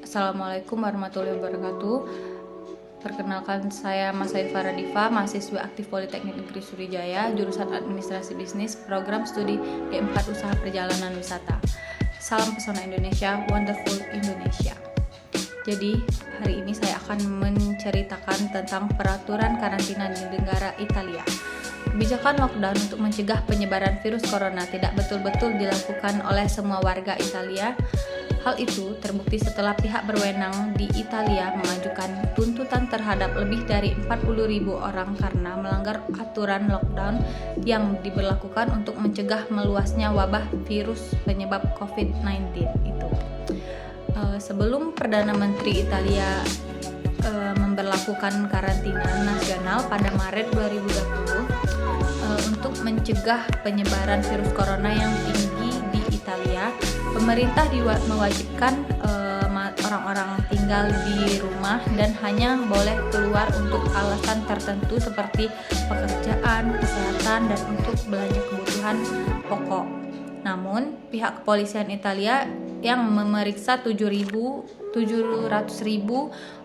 Assalamualaikum warahmatullahi wabarakatuh. Perkenalkan, saya Mas Said Faradifa, mahasiswa aktif Politeknik Negeri Surijaya, jurusan Administrasi Bisnis, program studi D4 Usaha Perjalanan Wisata. Salam pesona Indonesia, wonderful Indonesia. Jadi, hari ini saya akan menceritakan tentang peraturan karantina di negara Italia. Kebijakan lockdown untuk mencegah penyebaran virus corona tidak betul-betul dilakukan oleh semua warga Italia. Hal itu terbukti setelah pihak berwenang di Italia mengajukan tuntutan terhadap lebih dari 40.000 orang karena melanggar aturan lockdown yang diberlakukan untuk mencegah meluasnya wabah virus penyebab COVID-19 itu. Sebelum Perdana Menteri Italia memberlakukan karantina nasional pada Maret 2020 untuk mencegah penyebaran virus corona yang tinggi di Italia, pemerintah mewajibkan orang-orang tinggal di rumah dan hanya boleh keluar untuk alasan tertentu seperti pekerjaan, kesehatan, dan untuk belanja kebutuhan pokok. Namun, pihak kepolisian Italia yang memeriksa 700.000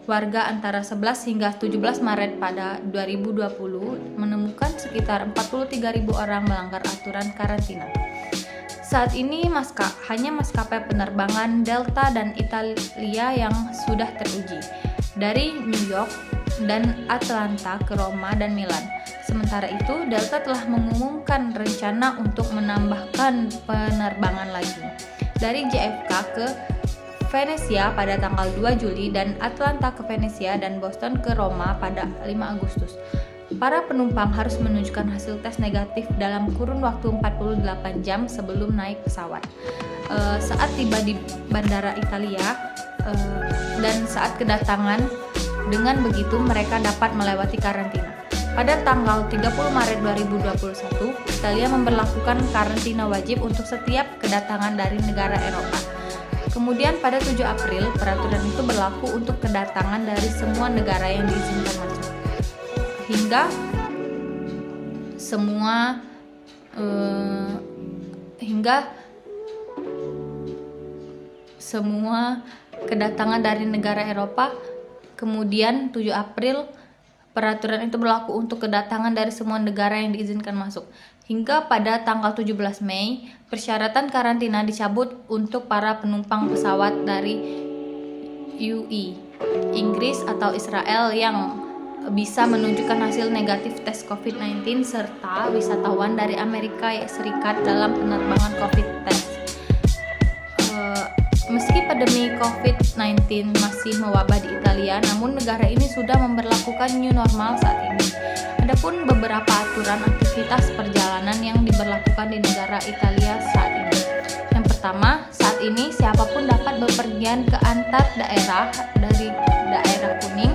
warga antara 11 hingga 17 Maret pada 2020 menemukan sekitar 43.000 orang melanggar aturan karantina. Saat ini hanya maskapai penerbangan Delta dan Italia yang sudah teruji, dari New York dan Atlanta ke Roma dan Milan. Sementara itu, Delta telah mengumumkan rencana untuk menambahkan penerbangan lagi dari JFK ke Venesia pada tanggal 2 Juli dan Atlanta ke Venesia dan Boston ke Roma pada 5 Agustus. Para penumpang harus menunjukkan hasil tes negatif dalam kurun waktu 48 jam sebelum naik pesawat. Saat tiba di bandara Italia dan saat kedatangan, dengan begitu mereka dapat melewati karantina. Pada tanggal 30 Maret 2021, Italia memberlakukan karantina wajib untuk setiap kedatangan dari negara Eropa. Kemudian pada 7 April, peraturan itu berlaku untuk kedatangan dari semua negara yang diizinkan masuk. Hingga semua kedatangan dari negara Eropa. Kemudian 7 April peraturan itu berlaku untuk kedatangan dari semua negara yang diizinkan masuk. Hingga pada tanggal 17 Mei, persyaratan karantina dicabut untuk para penumpang pesawat dari UE, Inggris atau Israel yang bisa menunjukkan hasil negatif tes COVID-19 serta wisatawan dari Amerika Serikat dalam penerbangan COVID test. Meski pandemi COVID-19 masih mewabah di Italia, namun negara ini sudah memberlakukan new normal saat ini. Adapun beberapa aturan aktivitas perjalanan yang diberlakukan di negara Italia saat ini. Yang pertama, saat ini siapapun dapat bepergian ke antar daerah dari daerah kuning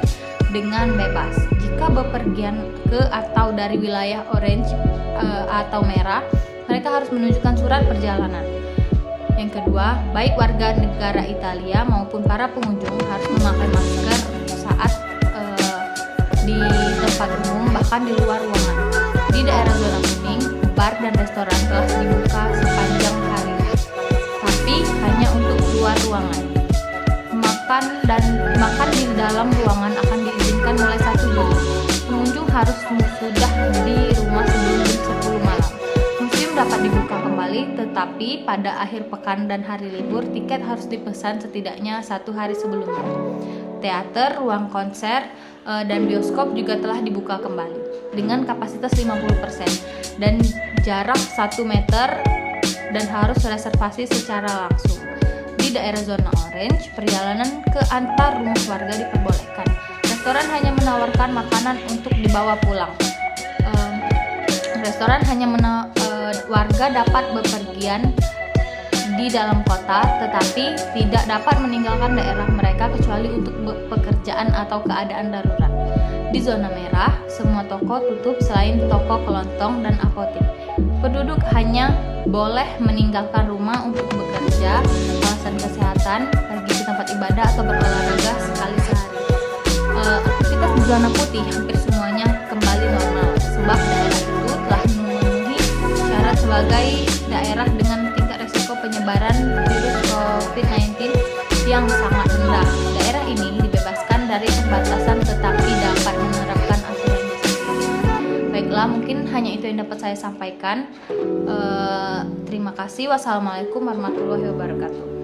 dengan bebas. Jika bepergian ke atau dari wilayah orange atau merah, mereka harus menunjukkan surat perjalanan. Yang kedua, baik warga negara Italia maupun para pengunjung harus memakai masker saat di tempat umum, bahkan di luar ruangan. Di daerah zona kuning, bar dan restoran telah dibuka sepanjang hari, tapi hanya untuk luar ruangan. Makan di dalam ruangan akan diizinkan mulai 1 Juli. Pengunjung harus sudah di rumah sebelum jam 10 malam. Museum dapat dibuka kembali, tetapi pada akhir pekan dan hari libur, tiket harus dipesan setidaknya 1 hari sebelumnya. Teater, ruang konser, dan bioskop juga telah dibuka kembali dengan kapasitas 50% dan jarak 1 meter dan harus reservasi secara langsung. Di daerah zona orange, perjalanan ke antar rumah warga diperbolehkan. Restoran hanya menawarkan makanan untuk dibawa pulang. Warga dapat bepergian di dalam kota, tetapi tidak dapat meninggalkan daerah mereka kecuali untuk pekerjaan atau keadaan darurat. Di zona merah, semua toko tutup selain toko kelontong dan apotek. Penduduk hanya boleh meninggalkan rumah untuk bekerja, alasan kesehatan, pergi ke tempat ibadah atau berolahraga sekali sehari. Aktivitas di zona putih hampir semuanya kembali normal, sebab daerah itu telah memenuhi syarat sebagai daerah dengan tingkat risiko penyebaran virus COVID-19 yang sangat rendah. Daerah ini dibebaskan dari pembatasan tetapi dapat menerapkan aturan disiplin. Baiklah, mungkin hanya itu yang dapat saya sampaikan. Terima kasih. Wassalamualaikum warahmatullahi wabarakatuh.